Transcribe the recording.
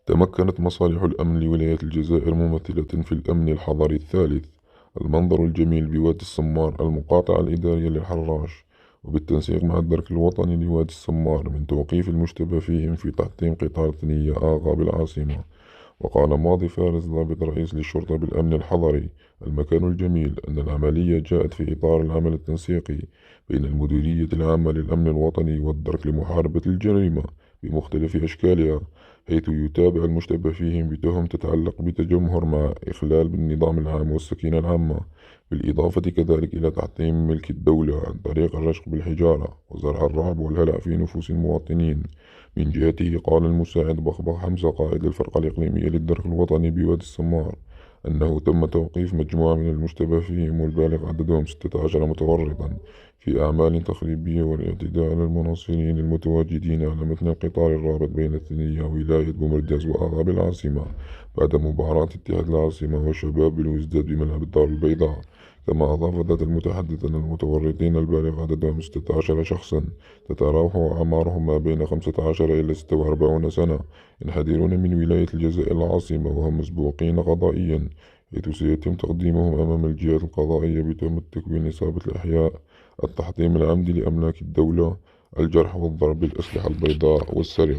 تمكنت مصالح الأمن لولاية الجزائر ممثلة في الأمن الحضري الثالث المنظر الجميل بوادي السمار المقاطعة الإدارية للحراش، وبالتنسيق مع الدرك الوطني لوادي السمار من توقيف المشتبه فيهم في تحطيم قطار ثنية آغا بالعاصمة. وقال ماضي فارس ضابط رئيس للشرطة بالأمن الحضري: المكان الجميل أن العملية جاءت في إطار العمل التنسيقي بين المديرية العامة للأمن الوطني والدرك لمحاربة الجريمة بمختلف أشكالها، حيث يتابع المشتبه فيهم بتهم تتعلق بتجمهر مع إخلال بالنظام العام والسكينة العامة، بالإضافة كذلك إلى تحطيم ملك الدولة عن طريق الرشق بالحجارة وزرع الرعب والهلع في نفوس المواطنين. من جهته قال المساعد بخبخ حمزة قائد الفرقة الإقليمية للدرك الوطني بوادي السمار أنه تم توقيف مجموعة من المشتبه فيهم والبالغ عددهم 16 متورطا في أعمال تخريبية والاعتداء على المناصرين المتواجدين على متن القطار الرابط بين الثنية ولاية بومرداس وآغا بالعاصمة بعد مباراة اتحاد العاصمة وشباب الوزداد بملعب الدار البيضاء. كما أضاف ذات المتحدث أن المتورطين البالغ عددهم 16 شخصا تتراوح أعمارهم ما بين 15 إلى 46 سنة، ينحدرون من ولاية الجزائر العاصمة وهم مسبوقين قضائيا، حيث سيتم تقديمهم أمام الجهات القضائية بتهمة تكوين إصابة الأحياء، التحطيم العمدي لأملاك الدولة، الجرح والضرب بالأسلحة البيضاء والسرقة.